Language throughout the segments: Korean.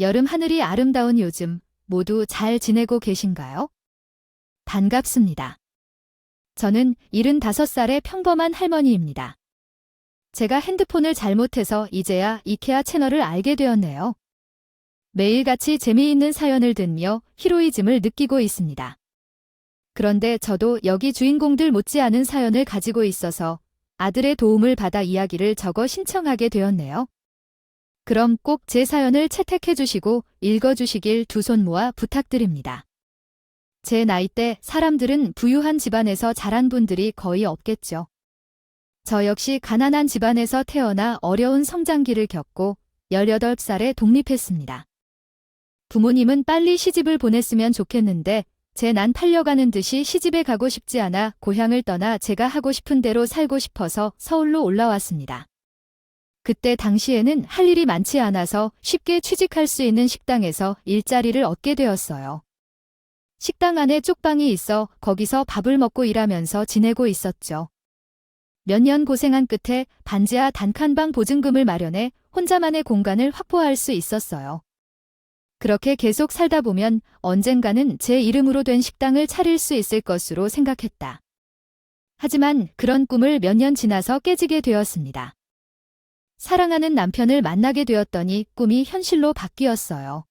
여름 하늘이 아름다운 요즘 모두 잘 지내고 계신가요? 반갑습니다. 저는 75살의 평범한 할머니입니다. 제가 핸드폰을 잘못해서 이제야 이케아 채널을 알게 되었네요. 매일같이 재미있는 사연을 듣며 히로이즘을 느끼고 있습니다. 그런데 저도 여기 주인공들 못지않은 사연을 가지고 있어서 아들의 도움을 받아 이야기를 적어 신청하게 되었네요. 그럼 꼭 제 사연을 채택해 주시고 읽어 주시길 두 손 모아 부탁드립니다. 제 나이대 사람들은 부유한 집안에서 자란 분들이 거의 없겠죠. 저 역시 가난한 집안에서 태어나 어려운 성장기를 겪고 18살에 독립했습니다. 부모님은 빨리 시집을 보냈으면 좋겠는데 제 난 팔려가는 듯이 시집에 가고 싶지 않아 고향을 떠나 제가 하고 싶은 대로 살고 싶어서 서울로 올라왔습니다. 그때 당시에는 할 일이 많지 않아서 쉽게 취직할 수 있는 식당에서 일자리를 얻게 되었어요. 식당 안에 쪽방이 있어 거기서 밥을 먹고 일하면서 지내고 있었죠. 몇 년 고생한 끝에 반지하 단칸방 보증금을 마련해 혼자만의 공간을 확보할 수 있었어요. 그렇게 계속 살다 보면 언젠가는 제 이름으로 된 식당을 차릴 수 있을 것으로 생각했다. 하지만 그런 꿈을 몇 년 지나서 깨지게 되었습니다. 사랑하는 남편을 만나게 되었더니 꿈이 현실로 바뀌었어요.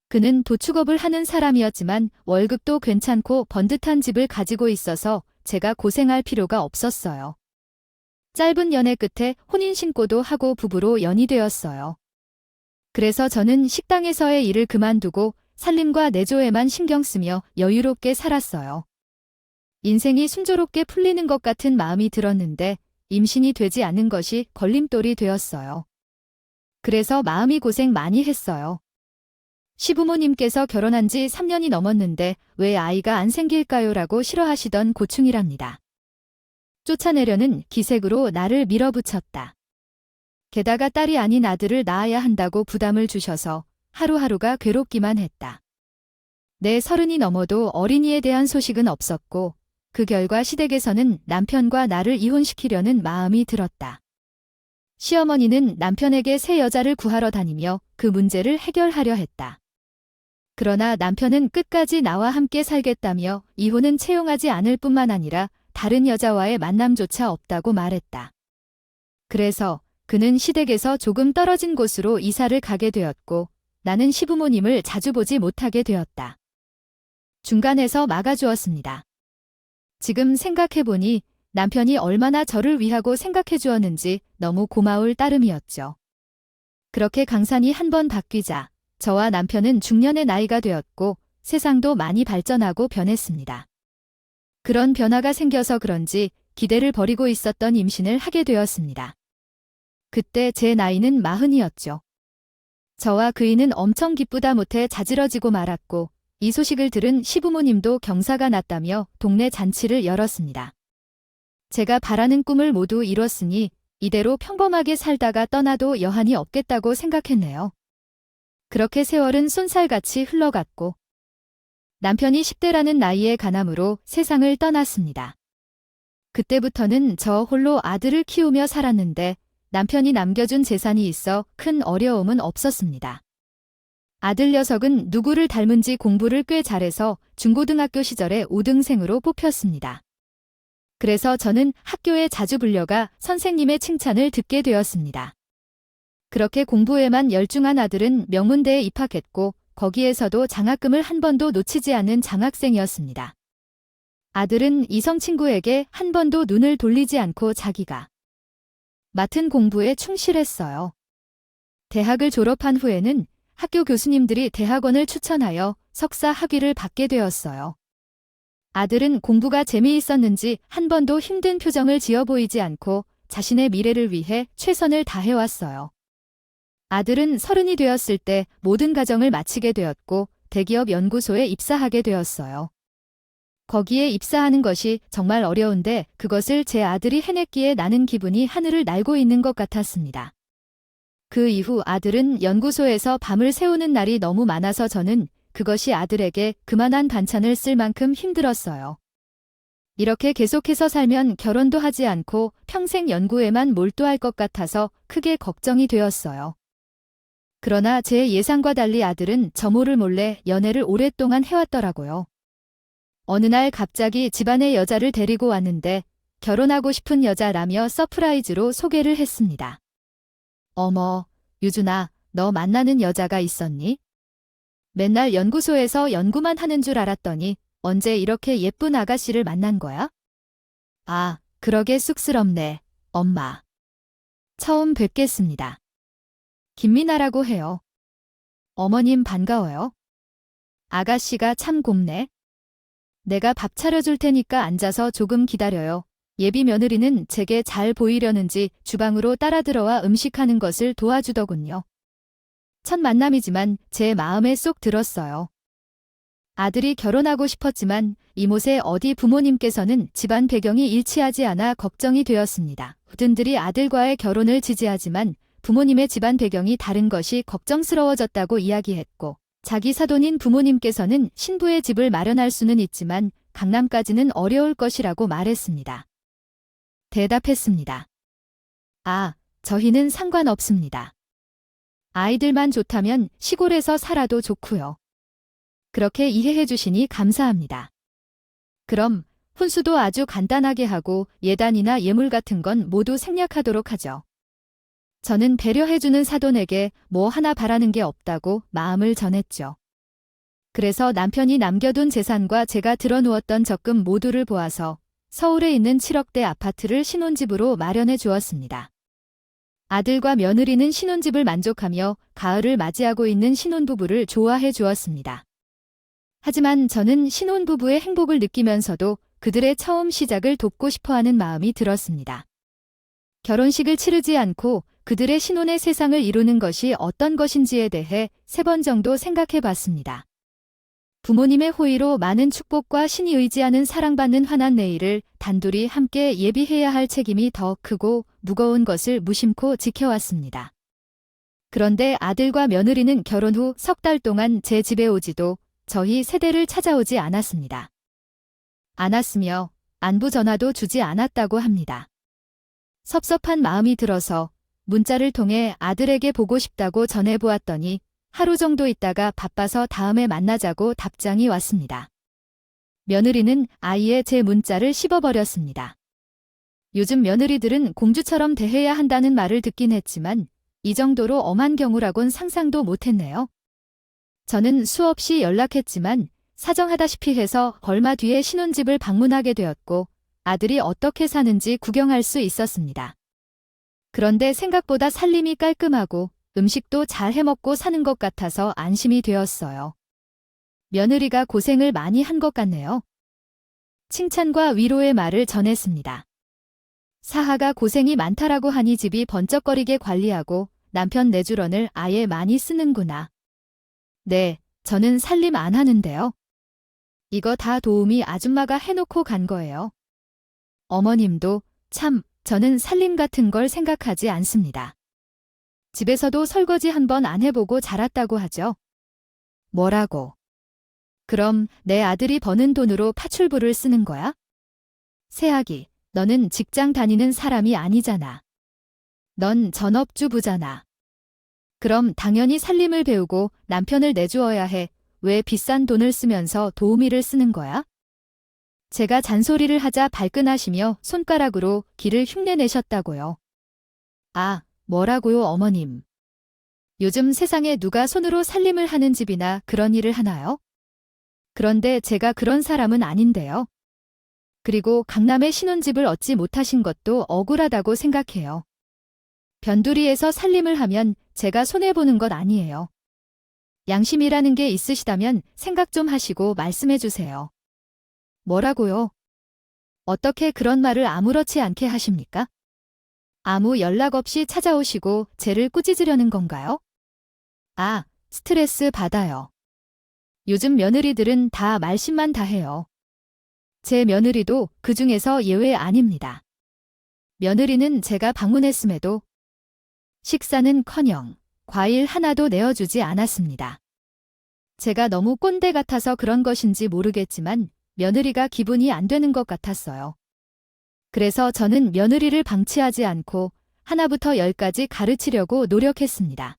그는 도축업을 하는 사람이었지만 월급도 괜찮고 번듯한 집을 가지고 있어서 제가 고생할 필요가 없었어요. 짧은 연애 끝에 혼인신고도 하고 부부로 연이 되었어요. 그래서 저는 식당에서의 일을 그만두고 살림과 내조에만 신경 쓰며 여유롭게 살았어요. 인생이 순조롭게 풀리는 것 같은 마음이 들었는데 임신이 되지 않는 것이 걸림돌이 되었어요. 그래서 마음이 고생 많이 했어요. 시부모님께서 결혼한 지 3년이 넘었는데 왜 아이가 안 생길까요? 라고 싫어하시던 고충이랍니다. 쫓아내려는 기색으로 나를 밀어붙였다. 게다가 딸이 아닌 아들을 낳아야 한다고 부담을 주셔서 하루하루가 괴롭기만 했다. 내 30이 넘어도 어린이에 대한 소식은 없었고 그 결과 시댁에서는 남편과 나를 이혼시키려는 마음이 들었다. 시어머니는 남편에게 새 여자를 구하러 다니며 그 문제를 해결하려 했다. 그러나 남편은 끝까지 나와 함께 살겠다며 이혼은 채용하지 않을 뿐만 아니라 다른 여자와의 만남조차 없다고 말했다. 그래서 그는 시댁에서 조금 떨어진 곳으로 이사를 가게 되었고 나는 시부모님을 자주 보지 못하게 되었다. 중간에서 막아주었습니다. 지금 생각해보니 남편이 얼마나 저를 위하고 생각해 주었는지 너무 고마울 따름이었죠. 그렇게 강산이 한 번 바뀌자 저와 남편은 중년의 나이가 되었고 세상도 많이 발전하고 변했습니다. 그런 변화가 생겨서 그런지 기대를 버리고 있었던 임신을 하게 되었습니다. 그때 제 나이는 40이었죠. 저와 그이는 엄청 기쁘다 못해 자지러지고 말았고 이 소식을 들은 시부모님도 경사가 났다며 동네 잔치를 열었습니다. 제가 바라는 꿈을 모두 이뤘으니 이대로 평범하게 살다가 떠나도 여한이 없겠다고 생각했네요. 그렇게 세월은 쏜살같이 흘러갔고 남편이 10대라는 나이에 가남으로 세상을 떠났습니다. 그때부터는 저 홀로 아들을 키우며 살았는데 남편이 남겨준 재산이 있어 큰 어려움은 없었습니다. 아들 녀석은 누구를 닮은지 공부를 꽤 잘해서 중고등학교 시절에 5등생으로 뽑혔습니다. 그래서 저는 학교에 자주 불려가 선생님의 칭찬을 듣게 되었습니다. 그렇게 공부에만 열중한 아들은 명문대에 입학했고 거기에서도 장학금을 한 번도 놓치지 않은 장학생이었습니다. 아들은 이성 친구에게 한 번도 눈을 돌리지 않고 자기가 맡은 공부에 충실했어요. 대학을 졸업한 후에는 학교 교수님들이 대학원을 추천하여 석사 학위를 받게 되었어요. 아들은 공부가 재미있었는지 한 번도 힘든 표정을 지어 보이지 않고 자신의 미래를 위해 최선을 다해왔어요. 아들은 30이 되었을 때 모든 과정을 마치게 되었고 대기업 연구소에 입사하게 되었어요. 거기에 입사하는 것이 정말 어려운데 그것을 제 아들이 해냈기에 나는 기분이 하늘을 날고 있는 것 같았습니다. 그 이후 아들은 연구소에서 밤을 새우는 날이 너무 많아서 저는 그것이 아들에게 그만한 반찬을 쓸 만큼 힘들었어요. 이렇게 계속해서 살면 결혼도 하지 않고 평생 연구에만 몰두할 것 같아서 크게 걱정이 되었어요. 그러나 제 예상과 달리 아들은 저모를 몰래 연애를 오랫동안 해왔더라고요. 어느 날 갑자기 집안의 여자를 데리고 왔는데 결혼하고 싶은 여자라며 서프라이즈로 소개를 했습니다. 어머, 유준아, 너 만나는 여자가 있었니? 맨날 연구소에서 연구만 하는 줄 알았더니 언제 이렇게 예쁜 아가씨를 만난 거야? 아, 그러게 쑥스럽네, 엄마. 처음 뵙겠습니다. 김미나라고 해요. 어머님 반가워요. 아가씨가 참 곱네. 내가 밥 차려줄 테니까 앉아서 조금 기다려요. 예비 며느리는 제게 잘 보이려는지 주방으로 따라 들어와 음식하는 것을 도와주더군요. 첫 만남이지만 제 마음에 쏙 들었어요. 아들이 결혼하고 싶었지만 이모세 어디 부모님께서는 집안 배경이 일치하지 않아 걱정이 되었습니다. 부든들이 아들과의 결혼을 지지하지만 부모님의 집안 배경이 다른 것이 걱정스러워졌다고 이야기했고, 자기 사돈인 부모님께서는 신부의 집을 마련할 수는 있지만 강남까지는 어려울 것이라고 말했습니다. 대답했습니다. 아, 저희는 상관없습니다. 아이들만 좋다면 시골에서 살아도 좋고요. 그렇게 이해해 주시니 감사합니다. 그럼 혼수도 아주 간단하게 하고 예단이나 예물 같은 건 모두 생략하도록 하죠. 저는 배려해주는 사돈에게 뭐 하나 바라는 게 없다고 마음을 전했죠. 그래서 남편이 남겨둔 재산과 제가 들어누웠던 적금 모두를 보아서 서울에 있는 7억대 아파트를 신혼집으로 마련해 주었습니다. 아들과 며느리는 신혼집을 만족하며 가을을 맞이하고 있는 신혼부부를 좋아해 주었습니다. 하지만 저는 신혼부부의 행복을 느끼면서도 그들의 처음 시작을 돕고 싶어하는 마음이 들었습니다. 결혼식을 치르지 않고 그들의 신혼의 세상을 이루는 것이 어떤 것인지에 대해 3번 정도 생각해 봤습니다. 부모님의 호의로 많은 축복과 신이 의지하는 사랑받는 환한 내일을 단둘이 함께 예비해야 할 책임이 더 크고 무거운 것을 무심코 지켜왔습니다. 그런데 아들과 며느리는 결혼 후 석 달 동안 제 집에 오지도 저희 세대를 찾아오지 않았습니다. 않았으며 안부 전화도 주지 않았다고 합니다. 섭섭한 마음이 들어서 문자를 통해 아들에게 보고 싶다고 전해보았더니 하루 정도 있다가 바빠서 다음에 만나자고 답장이 왔습니다. 며느리는 아예 제 문자를 씹어버렸습니다. 요즘 며느리들은 공주처럼 대해야 한다는 말을 듣긴 했지만 이 정도로 엄한 경우라곤 상상도 못했네요. 저는 수없이 연락했지만 사정하다시피 해서 얼마 뒤에 신혼집을 방문하게 되었고 아들이 어떻게 사는지 구경할 수 있었습니다. 그런데 생각보다 살림이 깔끔하고 음식도 잘 해먹고 사는 것 같아서 안심이 되었어요. 며느리가 고생을 많이 한 것 같네요. 칭찬과 위로의 말을 전했습니다. 사하가 고생이 많다라고 하니 집이 번쩍거리게 관리하고 남편 내주런을 아예 많이 쓰는구나. 네, 저는 살림 안 하는데요. 이거 다 도우미 아줌마가 해놓고 간 거예요. 어머님도 참, 저는 살림 같은 걸 생각하지 않습니다. 집에서도 설거지 한번 안 해보고 자랐다고 하죠. 뭐라고? 그럼 내 아들이 버는 돈으로 파출부를 쓰는 거야? 새아기, 너는 직장 다니는 사람이 아니잖아. 넌 전업주부잖아. 그럼 당연히 살림을 배우고 남편을 내주어야 해. 왜 비싼 돈을 쓰면서 도우미를 쓰는 거야? 제가 잔소리를 하자 발끈하시며 손가락으로 귀를 흉내내셨다고요. 아, 뭐라고요, 어머님. 요즘 세상에 누가 손으로 살림을 하는 집이나 그런 일을 하나요? 그런데 제가 그런 사람은 아닌데요. 그리고 강남에 신혼집을 얻지 못하신 것도 억울하다고 생각해요. 변두리에서 살림을 하면 제가 손해보는 것 아니에요. 양심이라는 게 있으시다면 생각 좀 하시고 말씀해 주세요. 뭐라고요? 어떻게 그런 말을 아무렇지 않게 하십니까? 아무 연락 없이 찾아오시고 쟤를 꾸짖으려는 건가요? 아, 스트레스 받아요. 요즘 며느리들은 다 말심만 다 해요. 제 며느리도 그 중에서 예외 아닙니다. 며느리는 제가 방문했음에도 식사는커녕 과일 하나도 내어주지 않았습니다. 제가 너무 꼰대 같아서 그런 것인지 모르겠지만 며느리가 기분이 안 되는 것 같았어요. 그래서 저는 며느리를 방치하지 않고 하나부터 10까지 가르치려고 노력했습니다.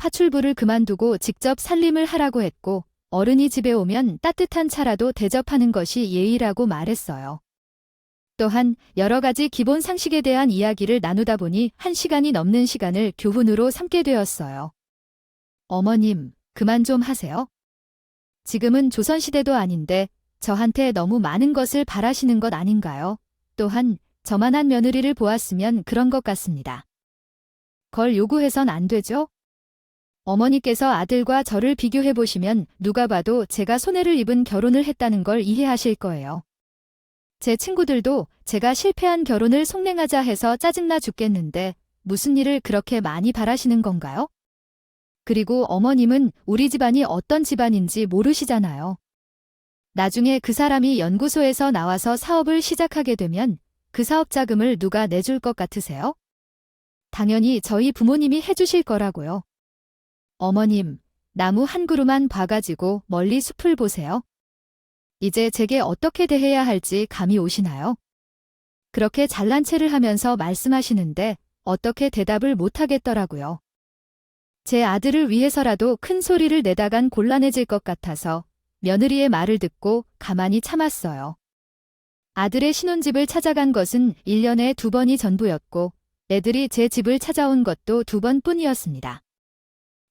파출부를 그만두고 직접 살림을 하라고 했고 어른이 집에 오면 따뜻한 차라도 대접하는 것이 예의라고 말했어요. 또한 여러 가지 기본 상식에 대한 이야기를 나누다 보니 1시간이 넘는 시간을 교훈으로 삼게 되었어요. 어머님, 그만 좀 하세요. 지금은 조선시대도 아닌데 저한테 너무 많은 것을 바라시는 것 아닌가요? 또한 저만한 며느리를 보았으면 그런 것 같습니다. 걸 요구해선 안 되죠? 어머니께서 아들과 저를 비교해보시면 누가 봐도 제가 손해를 입은 결혼을 했다는 걸 이해하실 거예요. 제 친구들도 제가 실패한 결혼을 속랭하자 해서 짜증나 죽겠는데 무슨 일을 그렇게 많이 바라시는 건가요? 그리고 어머님은 우리 집안이 어떤 집안인지 모르시잖아요. 나중에 그 사람이 연구소에서 나와서 사업을 시작하게 되면 그 사업 자금을 누가 내줄 것 같으세요? 당연히 저희 부모님이 해주실 거라고요. 어머님, 나무 한 그루만 봐가지고 멀리 숲을 보세요. 이제 제게 어떻게 대해야 할지 감이 오시나요? 그렇게 잘난 체를 하면서 말씀하시는데 어떻게 대답을 못하겠더라고요. 제 아들을 위해서라도 큰 소리를 내다간 곤란해질 것 같아서 며느리의 말을 듣고 가만히 참았어요. 아들의 신혼집을 찾아간 것은 1년에 2번이 전부였고 애들이 제 집을 찾아온 것도 2번뿐이었습니다.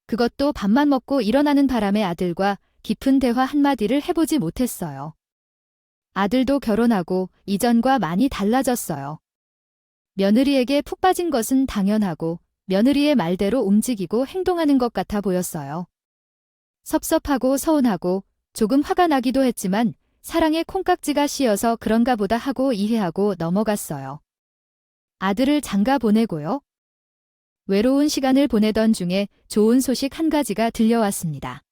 그것도 밥만 먹고 일어나는 바람에 아들과 깊은 대화 한마디를 해보지 못했어요. 아들도 결혼하고 이전과 많이 달라졌어요. 며느리에게 푹 빠진 것은 당연하고 며느리의 말대로 움직이고 행동하는 것 같아 보였어요. 섭섭하고 서운하고 조금 화가 나기도 했지만 사랑의 콩깍지가 씌어서 그런가 보다 하고 이해하고 넘어갔어요. 아들을 장가 보내고요. 외로운 시간을 보내던 중에 좋은 소식 한 가지가 들려왔습니다.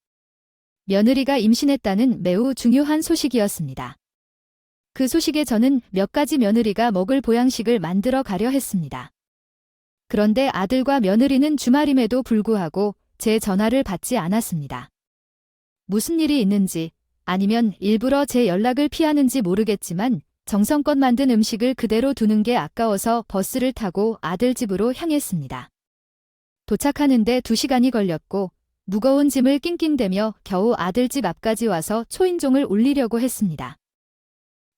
며느리가 임신했다는 매우 중요한 소식이었습니다. 그 소식에 저는 몇 가지 며느리가 먹을 보양식을 만들어 가려 했습니다. 그런데 아들과 며느리는 주말임에도 불구하고 제 전화를 받지 않았습니다. 무슨 일이 있는지 아니면 일부러 제 연락을 피하는지 모르겠지만 정성껏 만든 음식을 그대로 두는 게 아까워서 버스를 타고 아들 집으로 향했습니다. 도착하는데 2시간이 걸렸고 무거운 짐을 낑낑대며 겨우 아들 집 앞까지 와서 초인종을 울리려고 했습니다.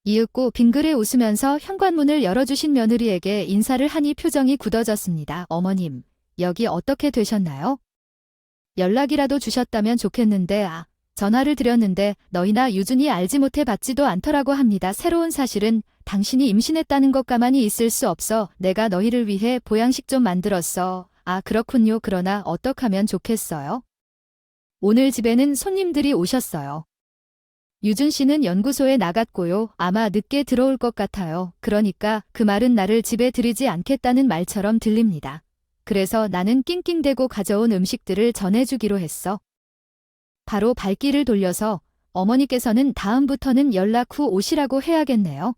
이윽고 빙그레 웃으면서 현관문을 열어주신 며느리에게 인사를 하니 표정이 굳어졌습니다. 어머님, 여기 어떻게 되셨나요? 연락이라도 주셨다면 좋겠는데 전화를 드렸는데 너희나 유준이 알지 못해 받지도 않더라고 합니다. 새로운 사실은 당신이 임신했다는 것 가만히 있을 수 없어 내가 너희를 위해 보양식 좀 만들었어. 그렇군요. 그러나 어떡하면 좋겠어요? 오늘 집에는 손님들이 오셨어요. 유준 씨는 연구소에 나갔고요. 아마 늦게 들어올 것 같아요. 그러니까 그 말은 나를 집에 들이지 않겠다는 말처럼 들립니다. 그래서 나는 낑낑대고 가져온 음식들을 전해주기로 했어. 바로 발길을 돌려서 어머니께서는 다음부터는 연락 후 오시라고 해야겠네요.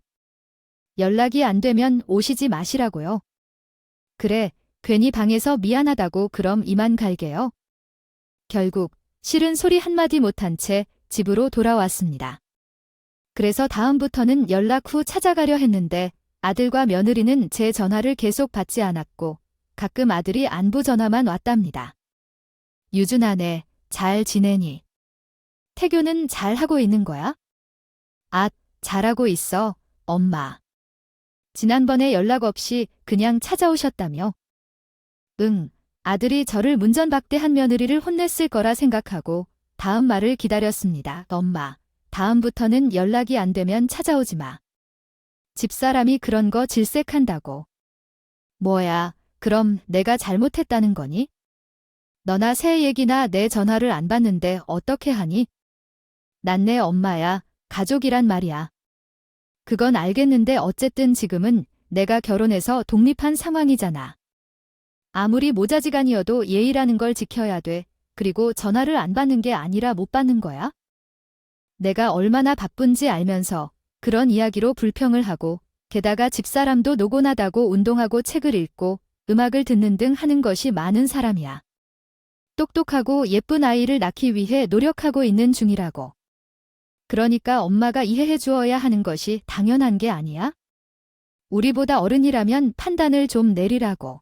연락이 안 되면 오시지 마시라고요. 그래, 괜히 방에서 미안하다고 그럼 이만 갈게요. 결국 싫은 소리 한마디 못한 채 집으로 돌아왔습니다. 그래서 다음부터는 연락 후 찾아가려 했는데 아들과 며느리는 제 전화를 계속 받지 않았고 가끔 아들이 안부 전화만 왔답니다. 유준아네, 잘 지내니? 태교는 잘하고 있는 거야? 잘하고 있어, 엄마. 지난번에 연락 없이 그냥 찾아오셨다며? 응, 아들이 저를 문전박대한 며느리를 혼냈을 거라 생각하고 다음 말을 기다렸습니다. 엄마, 다음부터는 연락이 안 되면 찾아오지 마. 집사람이 그런 거 질색한다고. 뭐야, 그럼 내가 잘못했다는 거니? 너나 새 얘기나 내 전화를 안 받는데 어떻게 하니? 난 내 엄마야, 가족이란 말이야. 그건 알겠는데 어쨌든 지금은 내가 결혼해서 독립한 상황이잖아. 아무리 모자지간이어도 예의라는 걸 지켜야 돼. 그리고 전화를 안 받는 게 아니라 못 받는 거야? 내가 얼마나 바쁜지 알면서 그런 이야기로 불평을 하고 게다가 집사람도 노곤하다고 운동하고 책을 읽고 음악을 듣는 등 하는 것이 많은 사람이야. 똑똑하고 예쁜 아이를 낳기 위해 노력하고 있는 중이라고. 그러니까 엄마가 이해해 주어야 하는 것이 당연한 게 아니야? 우리보다 어른이라면 판단을 좀 내리라고.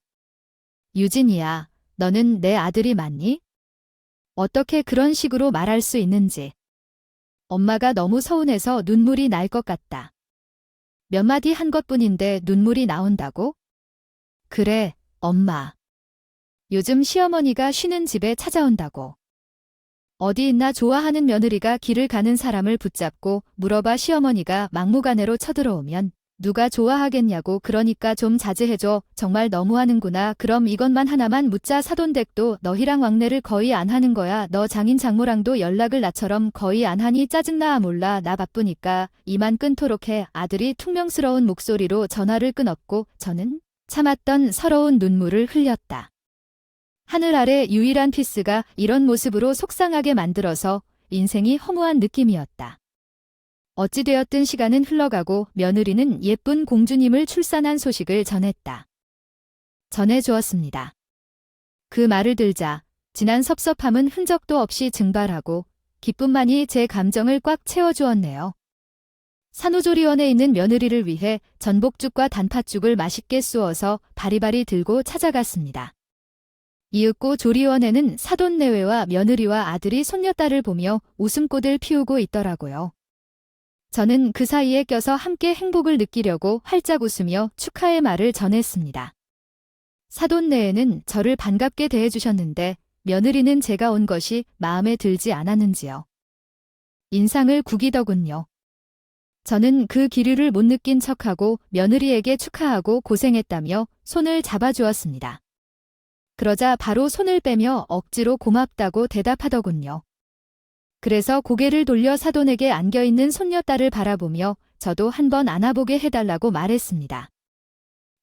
유진이야, 너는 내 아들이 맞니? 어떻게 그런 식으로 말할 수 있는지. 엄마가 너무 서운해서 눈물이 날 것 같다. 몇 마디 한 것뿐인데 눈물이 나온다고? 그래, 엄마. 요즘 시어머니가 쉬는 집에 찾아온다고. 어디 있나 좋아하는 며느리가 길을 가는 사람을 붙잡고 물어봐 시어머니가 막무가내로 쳐들어오면 누가 좋아하겠냐고 그러니까 좀 자제해줘. 정말 너무하는구나. 그럼 이것만 하나만 묻자. 사돈댁도 너희랑 왕래를 거의 안 하는 거야. 너 장인 장모랑도 연락을 나처럼 거의 안 하니 짜증나. 몰라 나 바쁘니까 이만 끊도록 해. 아들이 퉁명스러운 목소리로 전화를 끊었고 저는 참았던 서러운 눈물을 흘렸다. 하늘 아래 유일한 피스가 이런 모습으로 속상하게 만들어서 인생이 허무한 느낌이었다. 어찌되었든 시간은 흘러가고 며느리는 예쁜 공주님을 출산한 소식을 전했다. 전해주었습니다. 그 말을 들자 지난 섭섭함은 흔적도 없이 증발하고 기쁨만이 제 감정을 꽉 채워주었네요. 산후조리원에 있는 며느리를 위해 전복죽과 단팥죽을 맛있게 쑤어서 바리바리 들고 찾아갔습니다. 이윽고 조리원에는 사돈 내외와 며느리와 아들이 손녀딸을 보며 웃음꽃을 피우고 있더라고요. 저는 그 사이에 껴서 함께 행복을 느끼려고 활짝 웃으며 축하의 말을 전했습니다. 사돈 내외는 저를 반갑게 대해주셨는데 며느리는 제가 온 것이 마음에 들지 않았는지요. 인상을 구기더군요. 저는 그 기류를 못 느낀 척하고 며느리에게 축하하고 고생했다며 손을 잡아주었습니다. 그러자 바로 손을 빼며 억지로 고맙다고 대답하더군요. 그래서 고개를 돌려 사돈에게 안겨있는 손녀딸을 바라보며 저도 한번 안아보게 해달라고 말했습니다.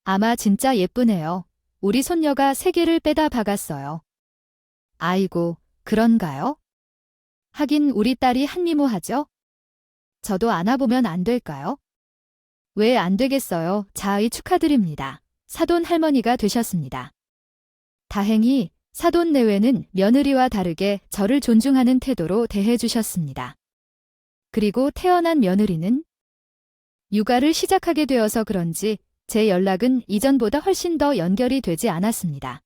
아마 진짜 예쁘네요. 우리 손녀가 3개를 빼다 박았어요. 아이고, 그런가요? 하긴 우리 딸이 한미모하죠? 저도 안아보면 안 될까요? 왜 안 되겠어요? 자의 축하드립니다. 사돈 할머니가 되셨습니다. 다행히 사돈 내외는 며느리와 다르게 저를 존중하는 태도로 대해주셨습니다. 그리고 태어난 며느리는 육아를 시작하게 되어서 그런지 제 연락은 이전보다 훨씬 더 연결이 되지 않았습니다.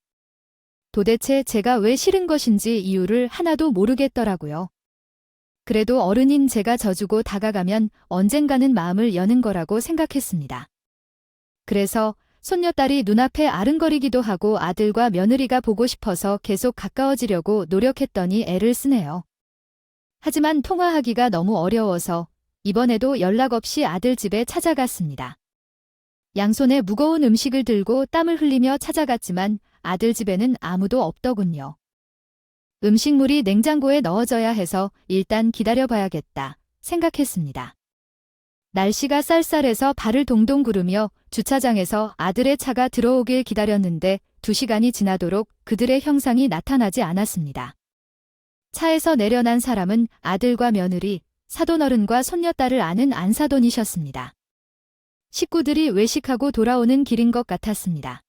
도대체 제가 왜 싫은 것인지 이유를 하나도 모르겠더라고요. 그래도 어른인 제가 져주고 다가가면 언젠가는 마음을 여는 거라고 생각했습니다. 그래서 손녀딸이 눈앞에 아른거리기도 하고 아들과 며느리가 보고 싶어서 계속 가까워지려고 노력했더니 애를 쓰네요. 하지만 통화하기가 너무 어려워서 이번에도 연락 없이 아들 집에 찾아갔습니다. 양손에 무거운 음식을 들고 땀을 흘리며 찾아갔지만 아들 집에는 아무도 없더군요. 음식물이 냉장고에 넣어져야 해서 일단 기다려봐야겠다 생각했습니다. 날씨가 쌀쌀해서 발을 동동 구르며 주차장에서 아들의 차가 들어오길 기다렸는데 2시간이 지나도록 그들의 형상이 나타나지 않았습니다. 차에서 내려난 사람은 아들과 며느리, 사돈어른과 손녀딸을 아는 안사돈이셨습니다. 식구들이 외식하고 돌아오는 길인 것 같았습니다.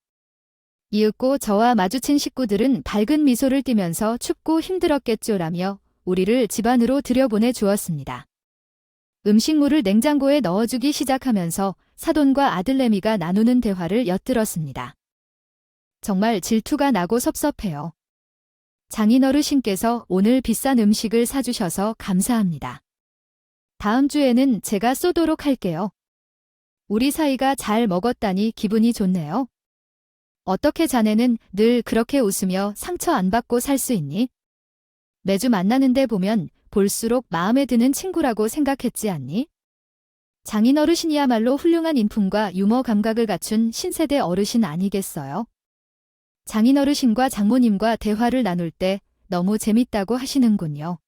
이윽고 저와 마주친 식구들은 밝은 미소를 띠면서 춥고 힘들었겠죠라며 우리를 집 안으로 들여보내 주었습니다. 음식물을 냉장고에 넣어주기 시작하면서 사돈과 아들내미가 나누는 대화를 엿들었습니다. 정말 질투가 나고 섭섭해요. 장인어르신께서 오늘 비싼 음식을 사주셔서 감사합니다. 다음 주에는 제가 쏘도록 할게요. 우리 사이가 잘 먹었다니 기분이 좋네요. 어떻게 자네는 늘 그렇게 웃으며 상처 안 받고 살 수 있니? 매주 만나는데 보면 볼수록 마음에 드는 친구라고 생각했지 않니? 장인어르신이야말로 훌륭한 인품과 유머 감각을 갖춘 신세대 어르신 아니겠어요? 장인어르신과 장모님과 대화를 나눌 때 너무 재밌다고 하시는군요.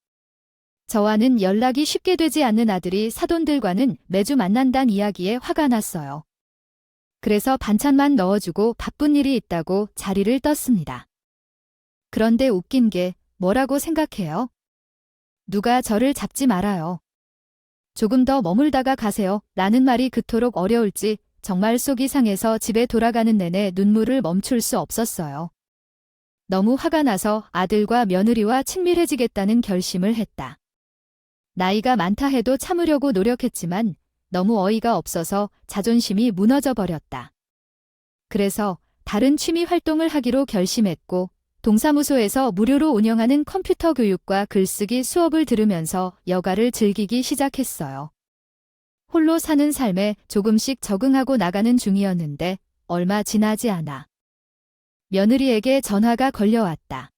저와는 연락이 쉽게 되지 않는 아들이 사돈들과는 매주 만난다는 이야기에 화가 났어요. 그래서 반찬만 넣어주고 바쁜 일이 있다고 자리를 떴습니다. 그런데 웃긴 게 뭐라고 생각해요? 누가 저를 잡지 말아요. 조금 더 머물다가 가세요. 라는 말이 그토록 어려울지 정말 속이 상해서 집에 돌아가는 내내 눈물을 멈출 수 없었어요. 너무 화가 나서 아들과 며느리와 친밀해지겠다는 결심을 했다. 나이가 많다 해도 참으려고 노력했지만 너무 어이가 없어서 자존심이 무너져 버렸다. 그래서 다른 취미 활동을 하기로 결심했고 동사무소에서 무료로 운영하는 컴퓨터 교육과 글쓰기 수업을 들으면서 여가를 즐기기 시작했어요. 홀로 사는 삶에 조금씩 적응하고 나가는 중이었는데 얼마 지나지 않아 며느리에게 전화가 걸려왔다.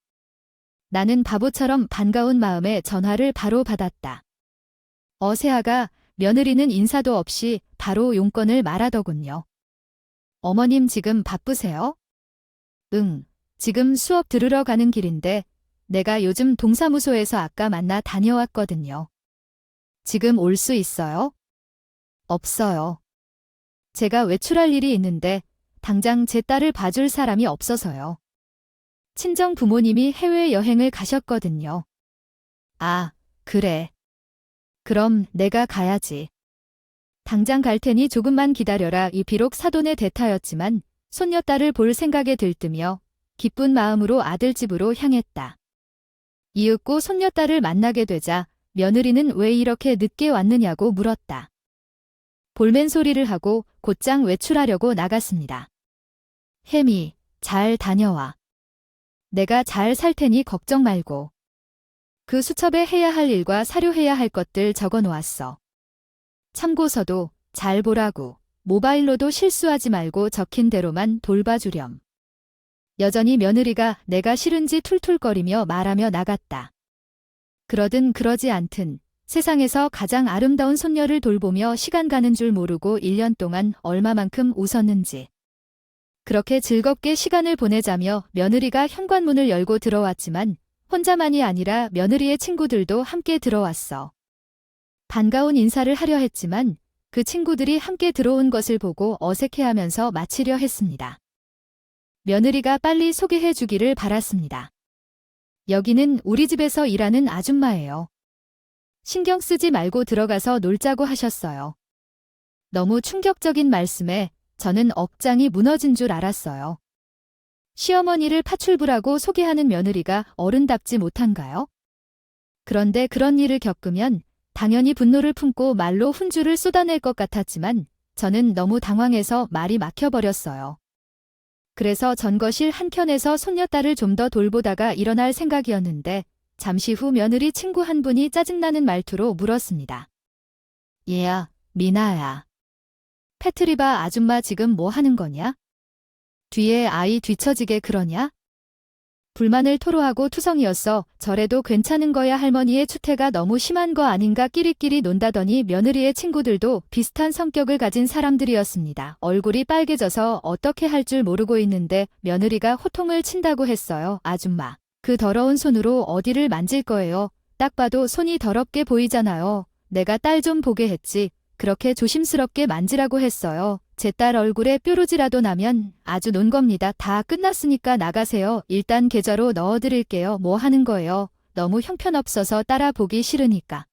나는 바보처럼 반가운 마음에 전화를 바로 받았다. 어세아가 며느리는 인사도 없이 바로 용건을 말하더군요. 어머님 지금 바쁘세요? 응, 지금 수업 들으러 가는 길인데 내가 요즘 동사무소에서 아까 만나 다녀왔거든요. 지금 올 수 있어요? 없어요. 제가 외출할 일이 있는데 당장 제 딸을 봐줄 사람이 없어서요. 친정 부모님이 해외여행을 가셨거든요. 아, 그래. 그럼 내가 가야지. 당장 갈 테니 조금만 기다려라. 이 비록 사돈의 대타였지만 손녀딸을 볼 생각에 들뜨며 기쁜 마음으로 아들집으로 향했다. 이윽고 손녀딸을 만나게 되자 며느리는 왜 이렇게 늦게 왔느냐고 물었다. 볼멘 소리를 하고 곧장 외출하려고 나갔습니다. 혜미, 잘 다녀와. 내가 잘 살 테니 걱정 말고. 그 수첩에 해야 할 일과 사료해야 할 것들 적어 놓았어. 참고서도 잘 보라고. 모바일로도 실수하지 말고 적힌 대로만 돌봐주렴. 여전히 며느리가 내가 싫은지 툴툴거리며 말하며 나갔다. 그러든 그러지 않든 세상에서 가장 아름다운 손녀를 돌보며 시간 가는 줄 모르고 1년 동안 얼마만큼 웃었는지. 그렇게 즐겁게 시간을 보내자며 며느리가 현관문을 열고 들어왔지만 혼자만이 아니라 며느리의 친구들도 함께 들어왔어. 반가운 인사를 하려 했지만 그 친구들이 함께 들어온 것을 보고 어색해하면서 마치려 했습니다. 며느리가 빨리 소개해 주기를 바랐습니다. 여기는 우리 집에서 일하는 아줌마예요. 신경 쓰지 말고 들어가서 놀자고 하셨어요. 너무 충격적인 말씀에 저는 억장이 무너진 줄 알았어요. 시어머니를 파출부라고 소개하는 며느리가 어른답지 못한가요? 그런데 그런 일을 겪으면 당연히 분노를 품고 말로 훈주를 쏟아낼 것 같았지만 저는 너무 당황해서 말이 막혀버렸어요. 그래서 전거실 한켠에서 손녀딸을 좀 더 돌보다가 일어날 생각이었는데 잠시 후 며느리 친구 한 분이 짜증나는 말투로 물었습니다. 얘야, 미나야. 패트리바 아줌마 지금 뭐 하는 거냐? 뒤에 아이 뒤처지게 그러냐? 불만을 토로하고 투성이었어. 저래도 괜찮은 거야. 할머니의 추태가 너무 심한 거 아닌가 끼리끼리 논다더니 며느리의 친구들도 비슷한 성격을 가진 사람들이었습니다. 얼굴이 빨개져서 어떻게 할 줄 모르고 있는데 며느리가 호통을 친다고 했어요. 아줌마, 그 더러운 손으로 어디를 만질 거예요? 딱 봐도 손이 더럽게 보이잖아요. 내가 딸 좀 보게 했지. 그렇게 조심스럽게 만지라고 했어요. 제 딸 얼굴에 뾰루지라도 나면 아주 논 겁니다. 다 끝났으니까 나가세요. 일단 계좌로 넣어드릴게요. 뭐 하는 거예요? 너무 형편없어서 따라 보기 싫으니까.